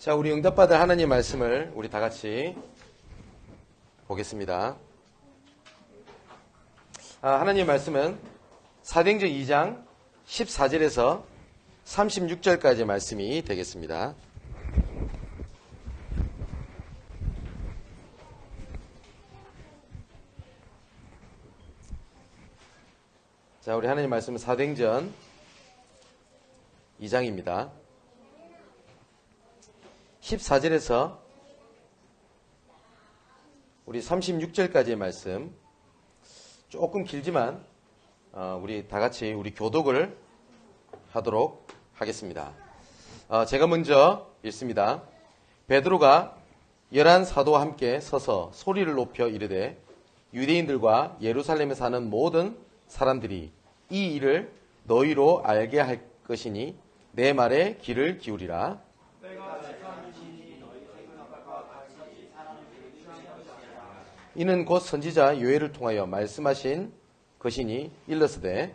자, 우리 응답받을 하나님 말씀을 우리 다 같이 보겠습니다. 하나님 말씀은 사도행전 2장 14절에서 36절까지의 말씀이 되겠습니다. 자, 우리 하나님 말씀은 사도행전 2장입니다. 14절에서 우리 36절까지의 말씀, 조금 길지만 우리 다 같이 우리 교독을 하도록 하겠습니다. 제가 먼저 읽습니다. 베드로가 11 사도와 함께 서서 소리를 높여 이르되 유대인들과 예루살렘에 사는 모든 사람들이 이 일을 너희로 알게 할 것이니 내 말에 귀를 기울이라. 이는 곧 선지자 요엘을 통하여 말씀하신 것이니 일러스되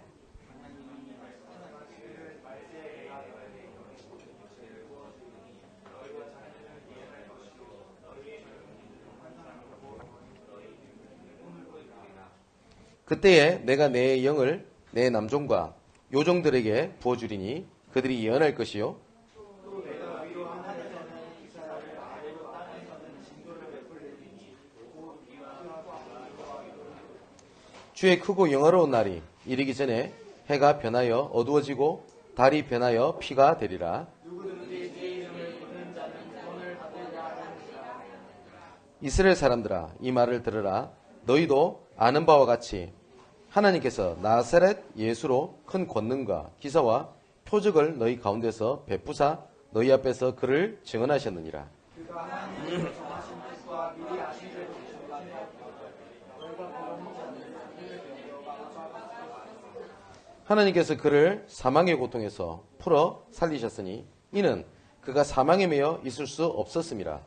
그때에 내가 내 영을 내 남종과 요종들에게 부어주리니 그들이 예언할 것이요 주의 크고 영화로운 날이 이르기 전에 해가 변하여 어두워지고 달이 변하여 피가 되리라. 이스라엘 사람들아 이 말을 들으라. 너희도 아는 바와 같이 하나님께서 나사렛 예수로 큰 권능과 기사와 표적을 너희 가운데서 베푸사 너희 앞에서 그를 증언하셨느니라. 하나님께서 그를 사망의 고통에서 풀어 살리셨으니 이는 그가 사망에 매여 있을 수 없었음이라.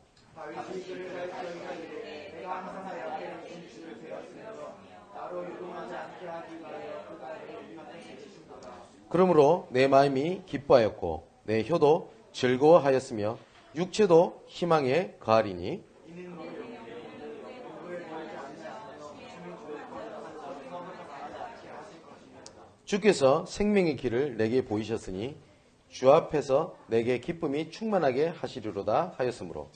그러므로 내 마음이 기뻐하였고 내 혀도 즐거워하였으며 육체도 희망에 거하리니 주께서 생명의 길을 내게 보이셨으니 주 앞에서 내게 기쁨이 충만하게 하시리로다 하였으므로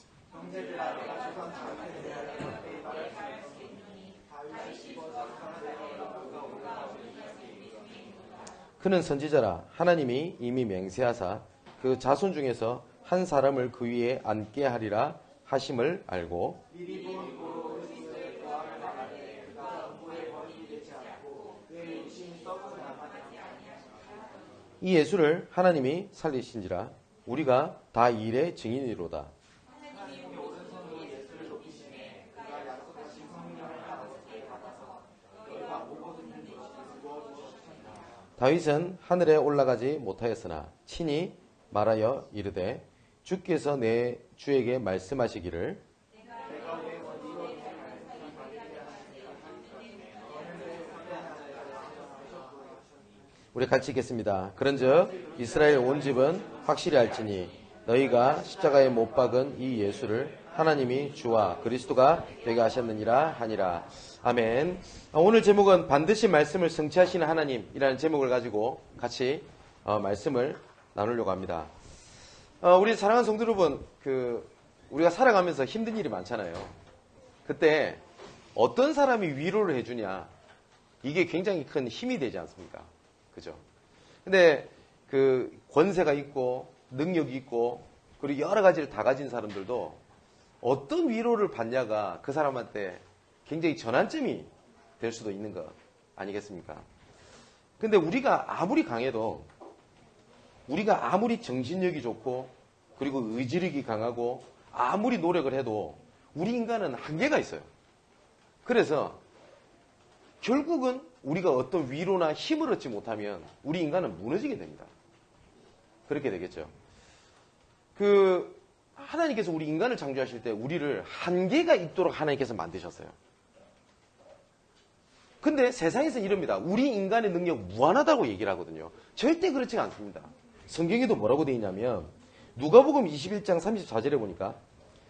그는 선지자라 하나님이 이미 맹세하사 그 자손 중에서 한 사람을 그 위에 앉게 하리라 하심을 알고 이 예수를 하나님이 살리신지라 우리가 다 이 일의 증인이로다. 다윗은 하늘에 올라가지 못하였으나 친히 말하여 이르되 주께서 내 주에게 말씀하시기를 우리 같이 읽겠습니다. 그런즉 이스라엘 온 집은 확실히 알지니 너희가 십자가에 못 박은 이 예수를 하나님이 주와 그리스도가 되게 하셨느니라 하니라. 아멘. 오늘 제목은 반드시 말씀을 성취하시는 하나님이라는 제목을 가지고 같이 말씀을 나누려고 합니다. 우리 사랑하는 성도 여러분, 우리가 살아가면서 힘든 일이 많잖아요. 그때 어떤 사람이 위로를 해주냐, 이게 굉장히 큰 힘이 되지 않습니까? 그죠? 근데 권세가 있고 능력이 있고 그리고 여러 가지를 다 가진 사람들도 어떤 위로를 받냐가 그 사람한테 굉장히 전환점이 될 수도 있는 것 아니겠습니까? 근데 우리가 아무리 강해도 우리가 아무리 정신력이 좋고 그리고 의지력이 강하고 아무리 노력을 해도 우리 인간은 한계가 있어요. 그래서 결국은 우리가 어떤 위로나 힘을 얻지 못하면 우리 인간은 무너지게 됩니다. 그렇게 되겠죠. 하나님께서 우리 인간을 창조하실 때 우리를 한계가 있도록 하나님께서 만드셨어요. 근데 세상에서 이럽니다. 우리 인간의 능력 무한하다고 얘기를 하거든요. 절대 그렇지가 않습니다. 성경에도 뭐라고 되어 있냐면 누가복음 21장 34절에 보니까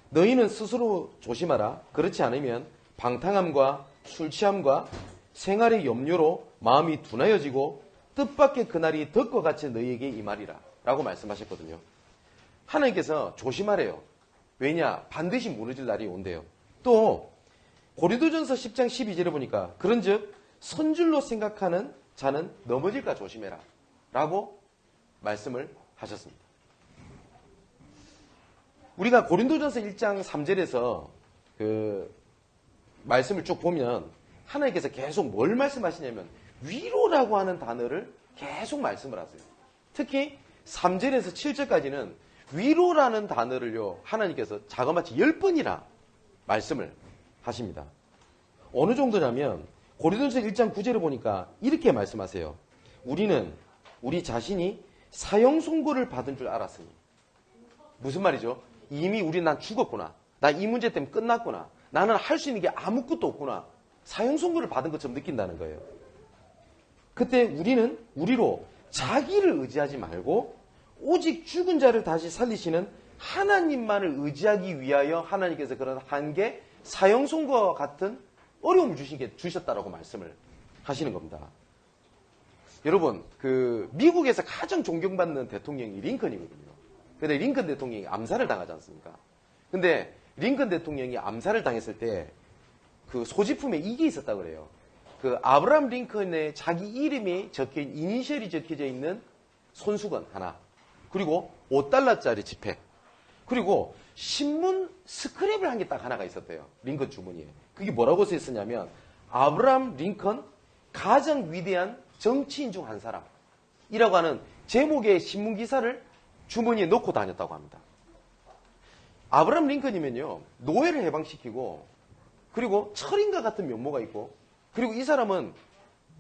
너희는 스스로 조심하라. 그렇지 않으면 방탕함과 술 취함과 생활의 염려로 마음이 둔하여지고 뜻밖의 그날이 덕과 같이 너희에게 임하리라 라고 말씀하셨거든요. 하나님께서 조심하래요. 왜냐? 반드시 무너질 날이 온대요. 또 고린도전서 10장 12절에 보니까 그런즉 선줄로 생각하는 자는 넘어질까 조심해라 라고 말씀을 하셨습니다. 우리가 고린도전서 1장 3절에서 그 말씀을 쭉 보면 하나님께서 계속 뭘 말씀하시냐면 위로라고 하는 단어를 계속 말씀을 하세요. 특히 3절에서 7절까지는 위로라는 단어를요 하나님께서 자그마치 10번이나 말씀을 하십니다. 어느 정도냐면 고린도전서 1장 9절을 보니까 이렇게 말씀하세요. 우리는 우리 자신이 사형 선고를 받은 줄 알았으니. 무슨 말이죠? 이미 난 죽었구나. 나 이 문제 때문에 끝났구나. 나는 할 수 있는 게 아무것도 없구나. 사형 선고를 받은 것처럼 느낀다는 거예요. 그때 우리는 우리로 자기를 의지하지 말고 오직 죽은 자를 다시 살리시는 하나님만을 의지하기 위하여 하나님께서 그런 한계 사형 선고와 같은 어려움을 주셨다라고 말씀을 하시는 겁니다. 여러분, 미국에서 가장 존경받는 대통령이 링컨이거든요. 근데 링컨 대통령이 암살을 당하지 않습니까? 근데 링컨 대통령이 암살을 당했을 때 그 소지품에 이게 있었다고 그래요. 그 아브라함 링컨의 자기 이름이 적혀있는 이니셜이 적혀져 있는 손수건 하나, 그리고 $5짜리 지폐, 그리고 신문 스크랩을 한 게 딱 하나가 있었대요. 링컨 주머니에. 그게 뭐라고 써 있었냐면 아브라함 링컨 가장 위대한 정치인 중 한 사람이라고 하는 제목의 신문 기사를 주머니에 넣고 다녔다고 합니다. 아브라함 링컨이면요 노예를 해방시키고 그리고 철인과 같은 면모가 있고 그리고 이 사람은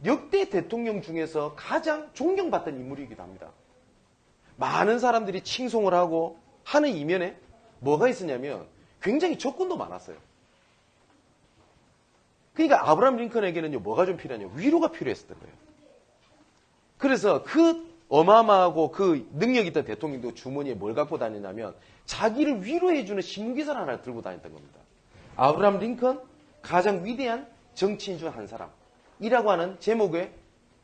역대 대통령 중에서 가장 존경받던 인물이기도 합니다. 많은 사람들이 칭송을 하고 하는 이면에 뭐가 있었냐면 굉장히 적군도 많았어요. 그러니까 아브라함 링컨에게는요 뭐가 좀 필요하냐면 위로가 필요했었던 거예요. 그래서 그 어마어마하고 그 능력 있던 대통령도 주머니에 뭘 갖고 다니냐면 자기를 위로해주는 신문기사를 하나 들고 다녔던 겁니다. 아브라함 링컨 가장 위대한 정치인 중 한 사람이라고 하는 제목의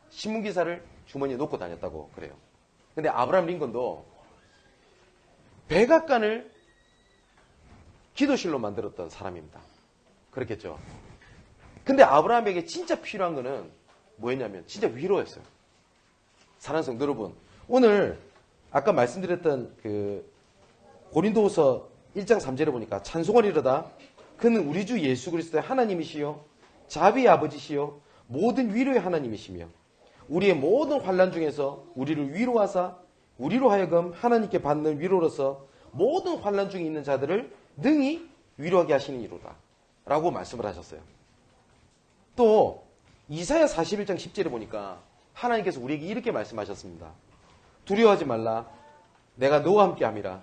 신문기사를 주머니에 놓고 다녔다고 그래요. 근데 아브라함 링컨도 백악관을 기도실로 만들었던 사람입니다. 그렇겠죠. 근데 아브라함에게 진짜 필요한 거는 뭐였냐면 진짜 위로였어요. 사랑하는 성도 여러분, 오늘 아까 말씀드렸던 고린도후서 1장 3절에 보니까 찬송을 이르다 그는 우리 주 예수 그리스도의 하나님이시요 자비의 아버지시요 모든 위로의 하나님이시며 우리의 모든 환난 중에서 우리를 위로하사 우리로 하여금 하나님께 받는 위로로서 모든 환난 중에 있는 자들을 능히 위로하게 하시는 이로다 라고 말씀을 하셨어요. 또 이사야 41장 10절에 보니까 하나님께서 우리에게 이렇게 말씀하셨습니다. 두려워하지 말라. 내가 너와 함께 함이라.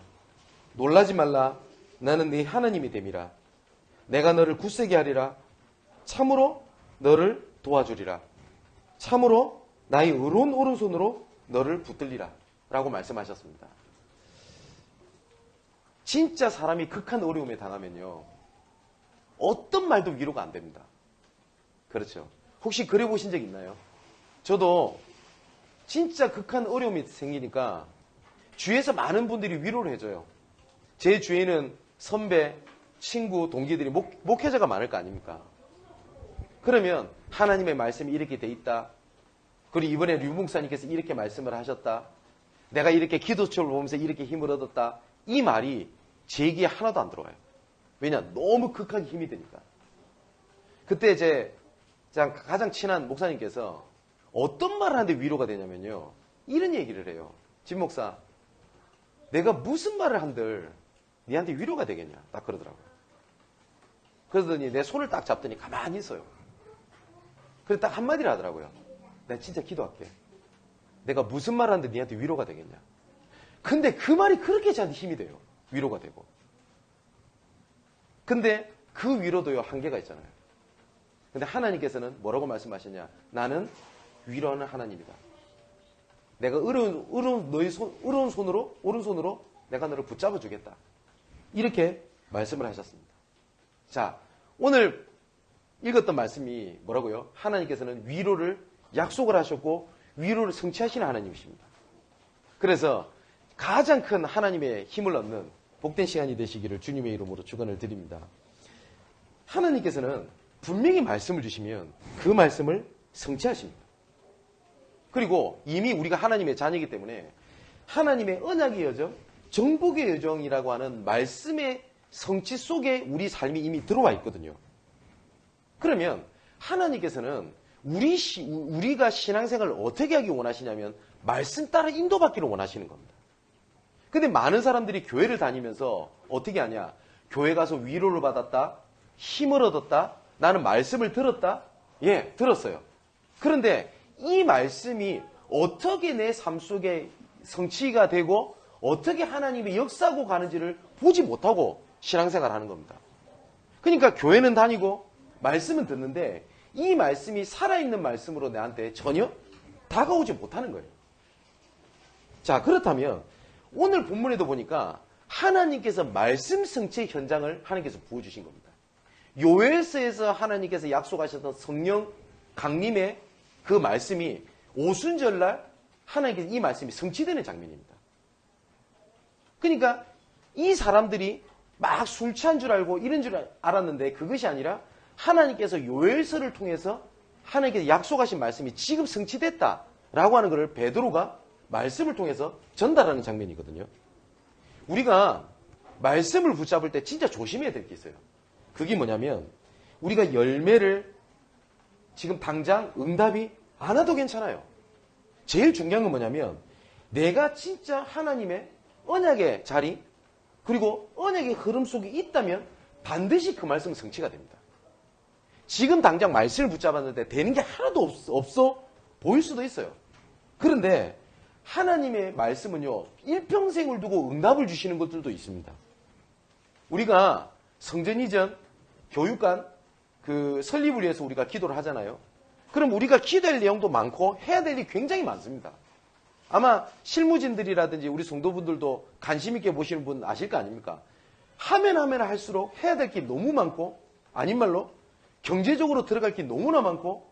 놀라지 말라. 나는 네 하나님이 됨이라. 내가 너를 굳세게 하리라. 참으로 너를 도와주리라. 참으로 나의 의로운 오른손으로 너를 붙들리라. 라고 말씀하셨습니다. 진짜 사람이 극한 어려움에 당하면요. 어떤 말도 위로가 안 됩니다. 그렇죠. 혹시 그래 보신 적 있나요? 저도 진짜 극한 어려움이 생기니까 주위에서 많은 분들이 위로를 해줘요. 제 주위에는 선배, 친구, 동기들이 목회자가 많을 거 아닙니까? 그러면 하나님의 말씀이 이렇게 돼 있다. 그리고 이번에 류 목사님께서 이렇게 말씀을 하셨다. 내가 이렇게 기도처를 보면서 이렇게 힘을 얻었다. 이 말이 제 귀에 하나도 안 들어와요. 왜냐? 너무 극하게 힘이 드니까. 그때 제 가장 친한 목사님께서 어떤 말을 하는데 위로가 되냐면요. 이런 얘기를 해요. 진 목사, 내가 무슨 말을 한들 니한테 위로가 되겠냐? 딱 그러더라고요. 그러더니 내 손을 딱 잡더니 가만히 있어요. 그래서 딱 한마디를 하더라고요. 내가 진짜 기도할게. 내가 무슨 말을 하는데 니한테 위로가 되겠냐? 근데 그 말이 그렇게 저한테 힘이 돼요. 위로가 되고. 근데 그 위로도요, 한계가 있잖아요. 근데 하나님께서는 뭐라고 말씀하시냐? 나는 위로하는 하나님이다. 내가 어려운 너희 오른손으로 내가 너를 붙잡아 주겠다. 이렇게 말씀을 하셨습니다. 자, 오늘 읽었던 말씀이 뭐라고요? 하나님께서는 위로를 약속을 하셨고 위로를 성취하시는 하나님이십니다. 그래서 가장 큰 하나님의 힘을 얻는 복된 시간이 되시기를 주님의 이름으로 축원을 드립니다. 하나님께서는 분명히 말씀을 주시면 그 말씀을 성취하십니다. 그리고 이미 우리가 하나님의 자녀이기 때문에 하나님의 언약의 여정, 정복의 여정이라고 하는 말씀의 성취 속에 우리 삶이 이미 들어와 있거든요. 그러면 하나님께서는 우리가 신앙생활을 어떻게 하기 원하시냐면 말씀 따라 인도받기를 원하시는 겁니다. 근데 많은 사람들이 교회를 다니면서 어떻게 하냐? 교회 가서 위로를 받았다, 힘을 얻었다, 나는 말씀을 들었다. 예, 들었어요. 그런데 이 말씀이 어떻게 내 삶 속에 성취가 되고 어떻게 하나님의 역사하고 가는지를 보지 못하고 신앙생활을 하는 겁니다. 그러니까 교회는 다니고 말씀은 듣는데 이 말씀이 살아있는 말씀으로 내한테 전혀 다가오지 못하는 거예요. 자, 그렇다면 오늘 본문에도 보니까 하나님께서 말씀 성취의 현장을 하나님께서 부어주신 겁니다. 요엘서에서 하나님께서 약속하셨던 성령 강림의 그 말씀이 오순절날 하나님께서 이 말씀이 성취되는 장면입니다. 그러니까 이 사람들이 막 술 취한 줄 알고 이런 줄 알았는데 그것이 아니라 하나님께서 요엘서를 통해서 하나님께서 약속하신 말씀이 지금 성취됐다라고 하는 것을 베드로가 말씀을 통해서 전달하는 장면이거든요. 우리가 말씀을 붙잡을 때 진짜 조심해야 될 게 있어요. 그게 뭐냐면 우리가 열매를 지금 당장 응답이 안 와도 괜찮아요. 제일 중요한 건 뭐냐면 내가 진짜 하나님의 언약의 자리 그리고 언약의 흐름 속에 있다면 반드시 그 말씀은 성취가 됩니다. 지금 당장 말씀을 붙잡았는데 되는 게 하나도 없어 보일 수도 있어요. 그런데 하나님의 말씀은요, 일평생을 두고 응답을 주시는 것들도 있습니다. 우리가 성전 이전 교육관 그 설립을 위해서 우리가 기도를 하잖아요. 그럼 우리가 기도할 내용도 많고 해야 될 일이 굉장히 많습니다. 아마 실무진들이라든지 우리 성도분들도 관심 있게 보시는 분 아실 거 아닙니까? 하면 할수록 해야 될 게 너무 많고 아닌 말로 경제적으로 들어갈 게 너무나 많고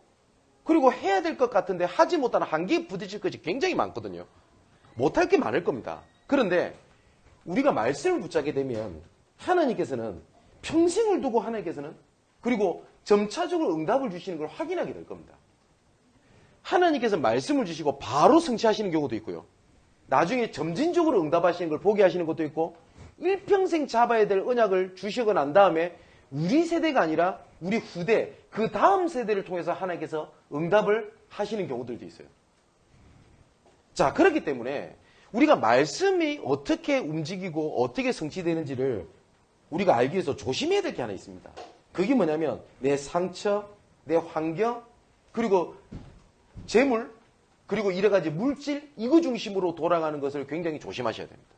그리고 해야 될 것 같은데 하지 못하는 한계에 부딪힐 것이 굉장히 많거든요. 못할 게 많을 겁니다. 그런데 우리가 말씀을 붙잡게 되면 하나님께서는 평생을 두고 하나님께서는 그리고 점차적으로 응답을 주시는 걸 확인하게 될 겁니다. 하나님께서 말씀을 주시고 바로 성취하시는 경우도 있고요. 나중에 점진적으로 응답하시는 걸 보게 하시는 것도 있고 일평생 잡아야 될 언약을 주시고 난 다음에 우리 세대가 아니라 우리 후대, 그 다음 세대를 통해서 하나님께서 응답을 하시는 경우들도 있어요. 자, 그렇기 때문에 우리가 말씀이 어떻게 움직이고 어떻게 성취되는지를 우리가 알기 위해서 조심해야 될 게 하나 있습니다. 그게 뭐냐면 내 상처, 내 환경, 그리고 재물, 그리고 여러 가지 물질, 이거 중심으로 돌아가는 것을 굉장히 조심하셔야 됩니다.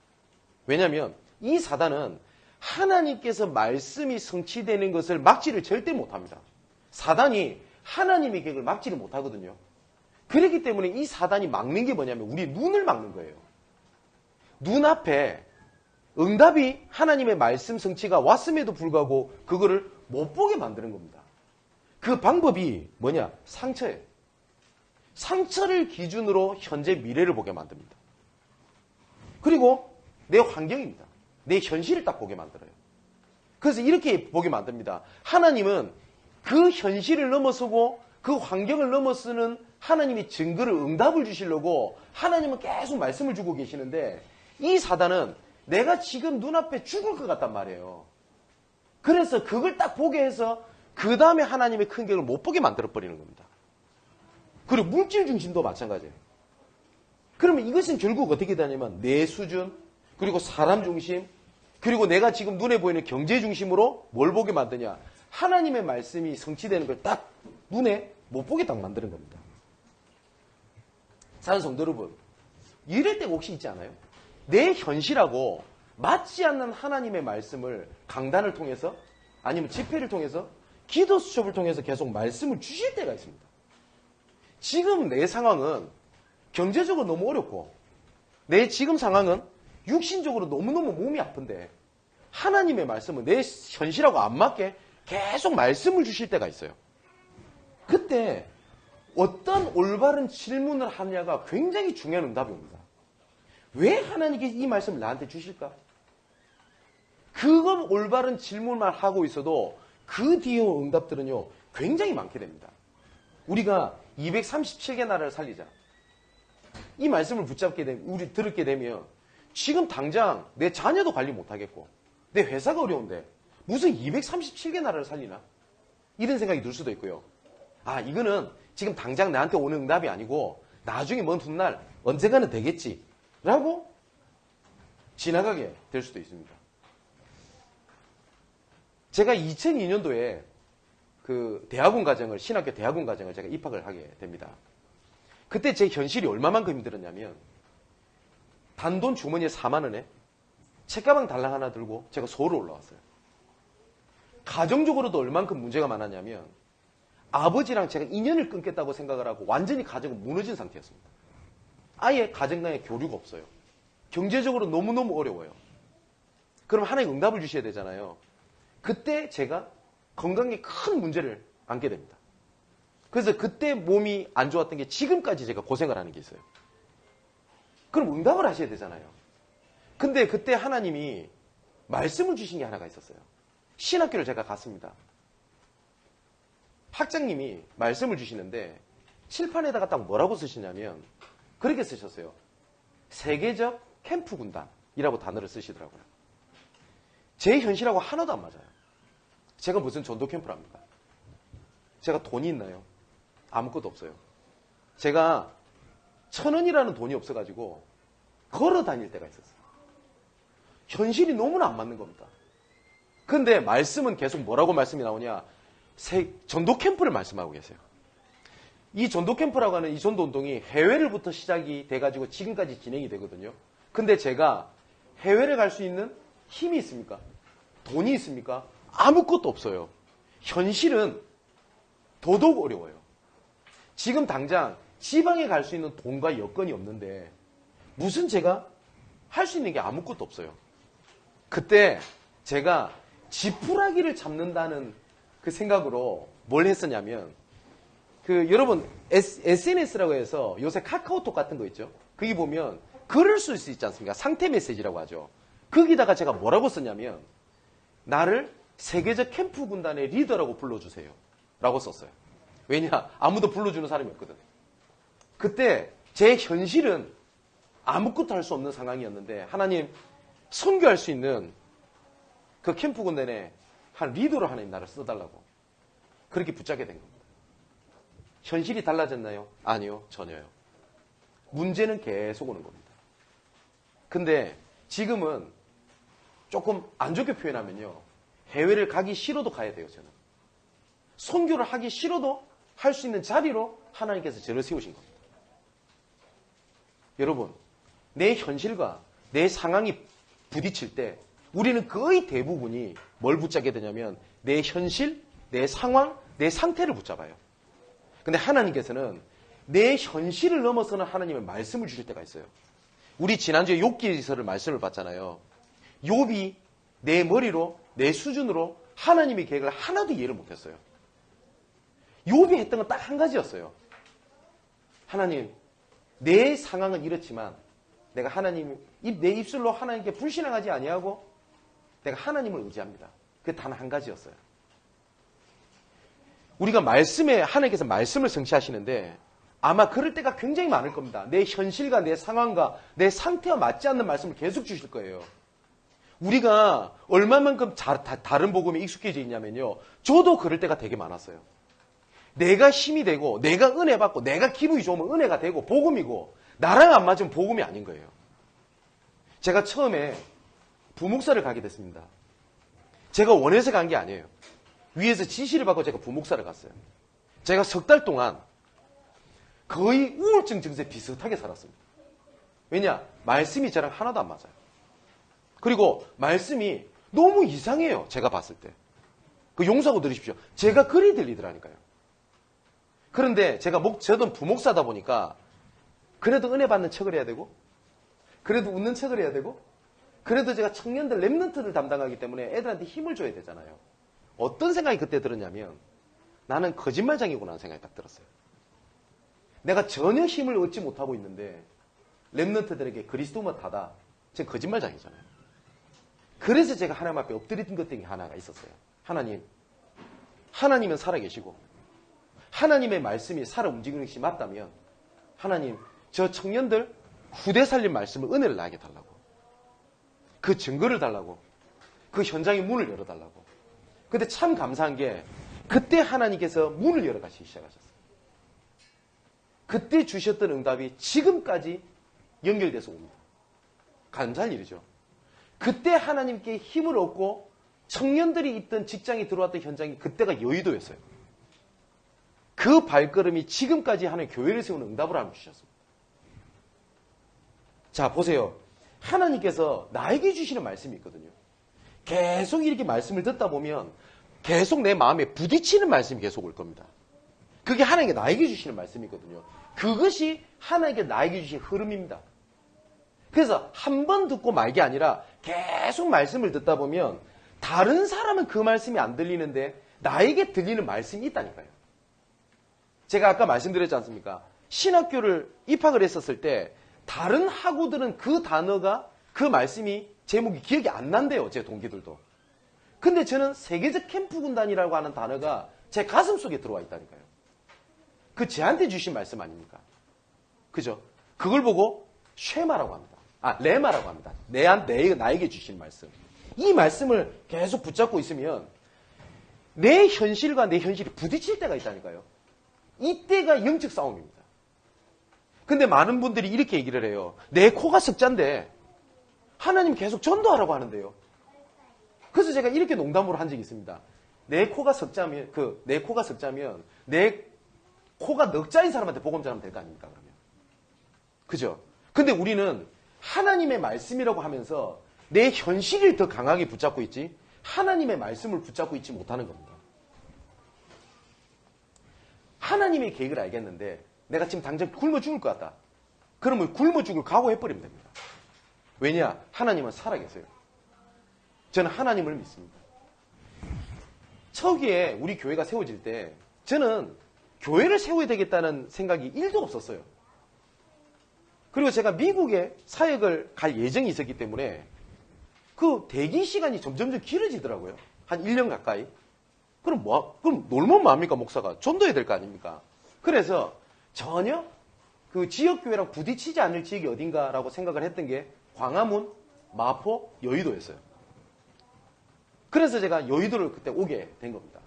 왜냐하면 이 사단은 하나님께서 말씀이 성취되는 것을 막지를 절대 못합니다. 사단이 하나님의 계획을 막지를 못하거든요. 그렇기 때문에 이 사단이 막는 게 뭐냐면 우리 눈을 막는 거예요. 눈앞에 응답이 하나님의 말씀 성취가 왔음에도 불구하고 그거를 못 보게 만드는 겁니다. 그 방법이 뭐냐? 상처예요. 상처를 기준으로 현재 미래를 보게 만듭니다. 그리고 내 환경입니다. 내 현실을 딱 보게 만들어요. 그래서 이렇게 보게 만듭니다. 하나님은 그 현실을 넘어서고 그 환경을 넘어서는 하나님이 증거를 응답을 주시려고 하나님은 계속 말씀을 주고 계시는데 이 사단은 내가 지금 눈앞에 죽을 것 같단 말이에요. 그래서 그걸 딱 보게 해서 그 다음에 하나님의 큰 계획을 못 보게 만들어버리는 겁니다. 그리고 물질 중심도 마찬가지예요. 그러면 이것은 결국 어떻게 되냐면 내 수준, 그리고 사람 중심, 그리고 내가 지금 눈에 보이는 경제 중심으로 뭘 보게 만드냐. 하나님의 말씀이 성취되는 걸 딱 눈에 못 보게 딱 만드는 겁니다. 사는 성도 여러분, 이럴 때가 혹시 있지 않아요? 내 현실하고 맞지 않는 하나님의 말씀을 강단을 통해서 아니면 집회를 통해서 기도 수첩을 통해서 계속 말씀을 주실 때가 있습니다. 지금 내 상황은 경제적으로 너무 어렵고 내 지금 상황은 육신적으로 너무너무 몸이 아픈데 하나님의 말씀은 내 현실하고 안 맞게 계속 말씀을 주실 때가 있어요. 그때 어떤 올바른 질문을 하냐가 굉장히 중요한 응답이 옵니다. 왜 하나님께서 이 말씀을 나한테 주실까? 그거 올바른 질문만 하고 있어도 그 뒤에 응답들은요, 굉장히 많게 됩니다. 우리가 237개 나라를 살리자. 이 말씀을 붙잡게 되면, 우리 들었게 되면 지금 당장 내 자녀도 관리 못하겠고 내 회사가 어려운데 무슨 237개 나라를 살리나? 이런 생각이 들 수도 있고요. 아, 이거는 지금 당장 나한테 오는 응답이 아니고 나중에 먼 훗날 언젠가는 되겠지 라고 지나가게 될 수도 있습니다. 제가 2002년도에 그 대학원 과정을, 신학교 대학원 과정을 제가 입학을 하게 됩니다. 그때 제 현실이 얼마만큼 힘들었냐면 단돈 주머니에 4만 원에 책가방 달랑 하나 들고 제가 서울에 올라왔어요. 가정적으로도 얼만큼 문제가 많았냐면 아버지랑 제가 인연을 끊겠다고 생각을 하고 완전히 가정은 무너진 상태였습니다. 아예 가정 간에 교류가 없어요. 경제적으로 너무너무 어려워요. 그럼 하나님 응답을 주셔야 되잖아요. 그때 제가 건강에 큰 문제를 안게 됩니다. 그래서 그때 몸이 안 좋았던 게 지금까지 제가 고생을 하는 게 있어요. 그럼 응답을 하셔야 되잖아요. 근데 그때 하나님이 말씀을 주신 게 하나가 있었어요. 신학교를 제가 갔습니다. 학장님이 말씀을 주시는데 칠판에다가 딱 뭐라고 쓰시냐면 그렇게 쓰셨어요. 세계적 캠프 군단이라고 단어를 쓰시더라고요. 제 현실하고 하나도 안 맞아요. 제가 무슨 전도 캠프를 합니까? 제가 돈이 있나요? 아무것도 없어요. 제가 1,000원이라는 돈이 없어가지고 걸어 다닐 때가 있었어요. 현실이 너무나 안 맞는 겁니다. 근데 말씀은 계속 뭐라고 말씀이 나오냐? 전도 캠프를 말씀하고 계세요. 이 전도 캠프라고 하는 이 전도 운동이 해외를부터 시작이 돼가지고 지금까지 진행이 되거든요. 근데 제가 해외를 갈 수 있는 힘이 있습니까? 돈이 있습니까? 아무것도 없어요. 현실은 더더욱 어려워요. 지금 당장 지방에 갈 수 있는 돈과 여건이 없는데 무슨 제가 할 수 있는 게 아무것도 없어요. 그때 제가 지푸라기를 잡는다는 그 생각으로 뭘 했었냐면 여러분 SNS라고 해서 요새 카카오톡 같은 거 있죠? 거기 보면 글을 쓸 수 있지 않습니까? 상태 메시지라고 하죠. 거기다가 제가 뭐라고 썼냐면 나를 세계적 캠프 군단의 리더라고 불러주세요 라고 썼어요. 왜냐? 아무도 불러주는 사람이 없거든. 그때 제 현실은 아무것도 할 수 없는 상황이었는데 하나님 선교할 수 있는 그 캠프 군단의 한 리더로 하나님 나를 써달라고 그렇게 붙잡게 된 겁니다. 현실이 달라졌나요? 아니요. 전혀요. 문제는 계속 오는 겁니다. 근데 지금은 조금 안 좋게 표현하면요. 해외를 가기 싫어도 가야 돼요. 저는. 선교를 하기 싫어도 할 수 있는 자리로 하나님께서 저를 세우신 겁니다. 여러분, 내 현실과 내 상황이 부딪힐 때 우리는 거의 대부분이 뭘 붙잡게 되냐면 내 현실, 내 상황, 내 상태를 붙잡아요. 근데 하나님께서는 내 현실을 넘어서는 하나님의 말씀을 주실 때가 있어요. 우리 지난주에 욥기서를 말씀을 봤잖아요. 욥이 내 머리로, 내 수준으로 하나님의 계획을 하나도 이해를 못했어요. 욥이 했던 건 딱 한 가지였어요. 하나님, 내 상황은 이렇지만 내가 하나님, 내 입술로 하나님께 불신앙하지 아니하고 내가 하나님을 의지합니다. 그게 단 한 가지였어요. 우리가 말씀에, 하나님께서 말씀을 성취하시는데 아마 그럴 때가 굉장히 많을 겁니다. 내 현실과 내 상황과 내 상태와 맞지 않는 말씀을 계속 주실 거예요. 우리가 얼마만큼 다른 복음에 익숙해져 있냐면요. 저도 그럴 때가 되게 많았어요. 내가 힘이 되고 내가 은혜 받고 내가 기분이 좋으면 은혜가 되고 복음이고 나랑 안 맞으면 복음이 아닌 거예요. 제가 처음에 부목사를 가게 됐습니다. 제가 원해서 간 게 아니에요. 위에서 지시를 받고 제가 부목사를 갔어요. 제가 3달 동안 거의 우울증 증세 비슷하게 살았습니다. 왜냐? 말씀이 저랑 하나도 안 맞아요. 그리고 말씀이 너무 이상해요. 제가 봤을 때. 그 용서하고 들으십시오. 제가 글이 들리더라니까요. 그런데 제가 저도 부목사다 보니까 그래도 은혜 받는 척을 해야 되고 그래도 웃는 척을 해야 되고 그래도 제가 청년들 랩런트를 담당하기 때문에 애들한테 힘을 줘야 되잖아요. 어떤 생각이 그때 들었냐면 나는 거짓말장이구나 하는 생각이 딱 들었어요. 내가 전혀 힘을 얻지 못하고 있는데 랩런트들에게 그리스도만 타다. 제가 거짓말장이잖아요. 그래서 제가 하나님 앞에 엎드린 것 중에 하나가 있었어요. 하나님은 살아계시고 하나님의 말씀이 살아 움직이는 것이 맞다면 하나님 저 청년들 후대 살림 말씀을 은혜를 나에게 달라고, 그 증거를 달라고, 그 현장의 문을 열어달라고. 근데 참 감사한 게 그때 하나님께서 문을 열어가시기 시작하셨어요. 그때 주셨던 응답이 지금까지 연결돼서 옵니다. 감사할 일이죠. 그때 하나님께 힘을 얻고 청년들이 있던 직장에 들어왔던 현장이 그때가 여의도였어요. 그 발걸음이 지금까지 하나님 교회를 세우는 응답을 하나님 주셨습니다. 자, 보세요. 하나님께서 나에게 주시는 말씀이 있거든요. 계속 이렇게 말씀을 듣다 보면 계속 내 마음에 부딪히는 말씀이 계속 올 겁니다. 그게 하나님께 나에게 주시는 말씀이거든요. 그것이 하나님께 나에게 주신 흐름입니다. 그래서 한 번 듣고 말게 아니라 계속 말씀을 듣다 보면 다른 사람은 그 말씀이 안 들리는데 나에게 들리는 말씀이 있다니까요. 제가 아까 말씀드렸지 않습니까? 신학교를 입학을 했었을 때 다른 학우들은 그 단어가, 그 말씀이 제목이 기억이 안 난대요. 제 동기들도. 근데 저는 세계적 캠프 군단이라고 하는 단어가 제 가슴 속에 들어와 있다니까요. 그 저한테 주신 말씀 아닙니까? 그죠? 그걸 보고 쉐마라고 합니다. 레마라고 합니다. 나에게 주신 말씀. 이 말씀을 계속 붙잡고 있으면 내 현실과 내 현실이 부딪힐 때가 있다니까요. 이때가 영적 싸움입니다. 근데 많은 분들이 이렇게 얘기를 해요. 내 코가 석자인데 하나님 계속 전도하라고 하는데요. 그래서 제가 이렇게 농담으로 한 적이 있습니다. 내 코가 석자면 내 코가 넉자인 사람한테 복음 전하면 될 거 아닙니까, 그러면? 그죠? 근데 우리는 하나님의 말씀이라고 하면서 내 현실을 더 강하게 붙잡고 있지 하나님의 말씀을 붙잡고 있지 못하는 겁니다. 하나님의 계획을 알겠는데 내가 지금 당장 굶어 죽을 것 같다. 그러면 굶어 죽을 각오해버리면 됩니다. 왜냐? 하나님은 살아계세요. 저는 하나님을 믿습니다. 초기에 우리 교회가 세워질 때 저는 교회를 세워야 되겠다는 생각이 1도 없었어요. 그리고 제가 미국에 사역을 갈 예정이 있었기 때문에 그 대기 시간이 점점 길어지더라고요. 한 1년 가까이. 그럼 놀면 뭐합니까, 목사가? 전도해야 될 거 아닙니까? 그래서 전혀 그 지역교회랑 부딪히지 않을 지역이 어딘가라고 생각을 했던 게 광화문, 마포, 여의도였어요. 그래서 제가 여의도를 그때 오게 된 겁니다.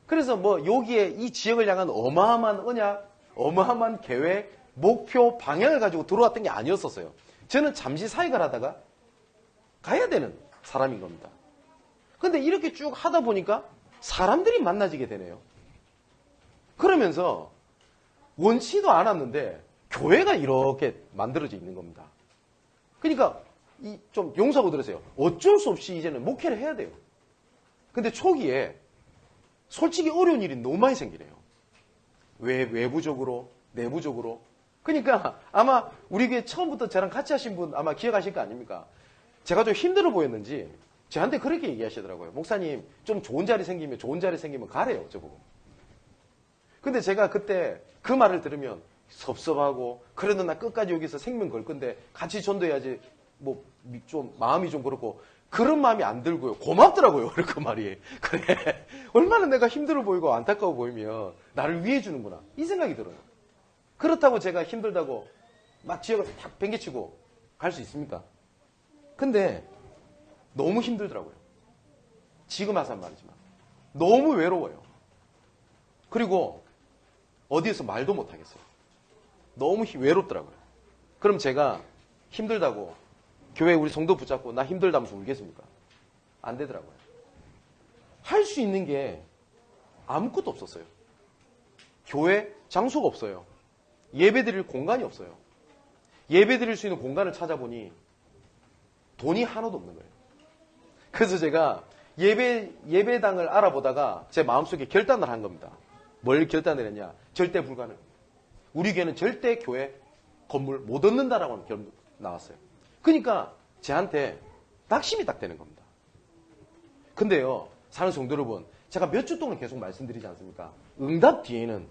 그래서 여기에 이 지역을 향한 어마어마한 언약, 어마어마한 계획, 목표, 방향을 가지고 들어왔던 게 아니었었어요. 저는 잠시 사역을 하다가 가야 되는 사람인 겁니다. 근데 이렇게 쭉 하다 보니까 사람들이 만나지게 되네요. 그러면서 원치도 않았는데 교회가 이렇게 만들어져 있는 겁니다. 그러니까 좀 용서하고 들으세요. 어쩔 수 없이 이제는 목회를 해야 돼요. 근데 초기에 솔직히 어려운 일이 너무 많이 생기네요. 외부적으로, 내부적으로. 그러니까 아마 우리 교회 처음부터 저랑 같이 하신 분 아마 기억하실 거 아닙니까? 제가 좀 힘들어 보였는지 저한테 그렇게 얘기하시더라고요. 목사님 좀 좋은 자리 생기면 가래요, 저보고. 근데 제가 그때 그 말을 들으면 섭섭하고 그래도 나 끝까지 여기서 생명 걸 건데 같이 전도해야지 좀 마음이 좀 그렇고 그런 마음이 안 들고요. 고맙더라고요. 그 말이. 그래. 얼마나 내가 힘들어 보이고 안타까워 보이면 나를 위해 주는구나. 이 생각이 들어요. 그렇다고 제가 힘들다고 막 지역을 탁 뱅개치고 갈 수 있습니까? 근데 너무 힘들더라고요. 지금 와서는 말이지만. 너무 외로워요. 그리고 어디에서 말도 못하겠어요. 너무 외롭더라고요. 그럼 제가 힘들다고 교회 우리 성도 붙잡고 나 힘들다면서 울겠습니까? 안 되더라고요. 할 수 있는 게 아무것도 없었어요. 교회 장소가 없어요. 예배 드릴 공간이 없어요. 예배 드릴 수 있는 공간을 찾아보니 돈이 하나도 없는 거예요. 그래서 제가 예배당을 알아보다가 제 마음속에 결단을 한 겁니다. 뭘 결단을 했냐? 절대 불가능. 우리 교회는 절대 교회 건물 못 얻는다라고 하는 결론 나왔어요. 그러니까 저한테 낙심이 딱 되는 겁니다. 근데요, 사는 성도 여러분, 제가 몇 주 동안 계속 말씀드리지 않습니까? 응답 뒤에는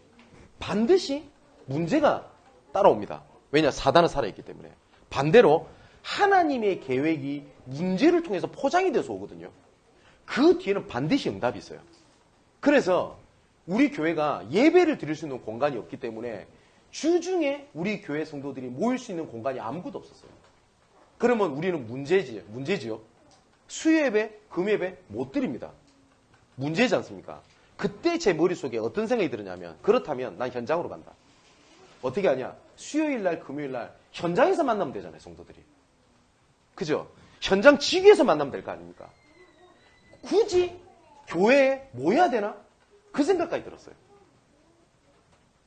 반드시 문제가 따라옵니다. 왜냐? 사단은 살아있기 때문에. 반대로 하나님의 계획이 문제를 통해서 포장이 돼서 오거든요. 그 뒤에는 반드시 응답이 있어요. 그래서 우리 교회가 예배를 드릴 수 있는 공간이 없기 때문에 주중에 우리 교회 성도들이 모일 수 있는 공간이 아무것도 없었어요. 그러면 우리는 문제지요. 수요예배, 금요예배 못 드립니다. 문제지 않습니까? 그때 제 머릿속에 어떤 생각이 들었냐면, 그렇다면 난 현장으로 간다. 어떻게 하냐? 수요일날, 금요일날 현장에서 만나면 되잖아요, 성도들이. 그죠? 현장 지구에서 만나면 될 거 아닙니까? 굳이 교회에 모여야 되나? 그 생각까지 들었어요.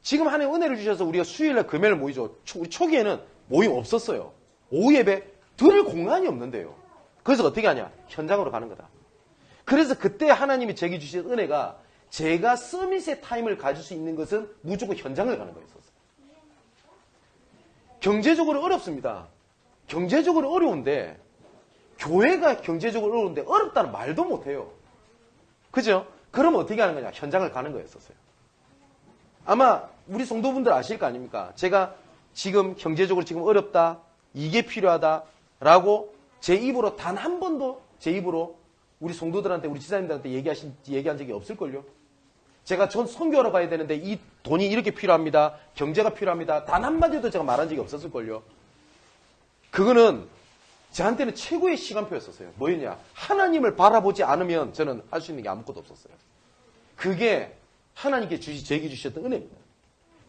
지금 하나님 은혜를 주셔서 우리가 수요일날, 금요일날 모이죠. 우리 초기에는 모임 없었어요. 오후 예배 들을 공간이 없는데요. 그래서 어떻게 하냐? 현장으로 가는 거다. 그래서 그때 하나님이 제게 주신 은혜가 제가 서밋의 타임을 가질 수 있는 것은 무조건 현장을 가는 거였었어요. 경제적으로 어렵습니다. 경제적으로 어려운데 교회가 경제적으로 어려운데 어렵다는 말도 못해요. 그죠? 그러면 어떻게 하는 거냐? 현장을 가는 거였었어요. 아마 우리 성도분들 아실 거 아닙니까? 제가 지금 경제적으로 지금 어렵다, 이게 필요하다라고 제 입으로 단 한 번도 제 입으로 우리 성도들한테, 우리 지사님들한테 얘기한 적이 없을걸요? 제가 전 선교하러 가야 되는데 이 돈이 이렇게 필요합니다. 경제가 필요합니다. 단 한마디도 제가 말한 적이 없었을걸요? 그거는 저한테는 최고의 시간표였었어요. 뭐였냐? 하나님을 바라보지 않으면 저는 할 수 있는 게 아무것도 없었어요. 그게 하나님께 제게 주셨던 은혜입니다.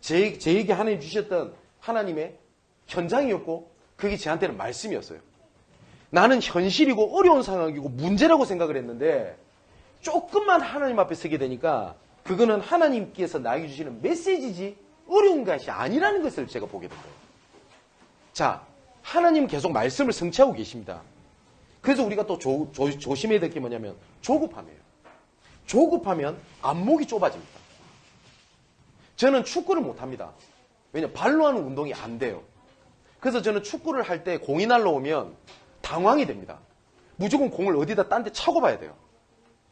제게 하나님 주셨던 하나님의 현장이었고 그게 저한테는 말씀이었어요. 나는 현실이고 어려운 상황이고 문제라고 생각을 했는데 조금만 하나님 앞에 서게 되니까 그거는 하나님께서 나에게 주시는 메시지지 어려운 것이 아니라는 것을 제가 보게 된 거예요. 자, 하나님 계속 말씀을 성취하고 계십니다. 그래서 우리가 또 조심해야 될 게 뭐냐면 조급함이에요. 조급하면 안목이 좁아집니다. 저는 축구를 못합니다. 왜냐하면 발로 하는 운동이 안 돼요. 그래서 저는 축구를 할 때 공이 날라오면 당황이 됩니다. 무조건 공을 어디다 딴 데 차고 봐야 돼요.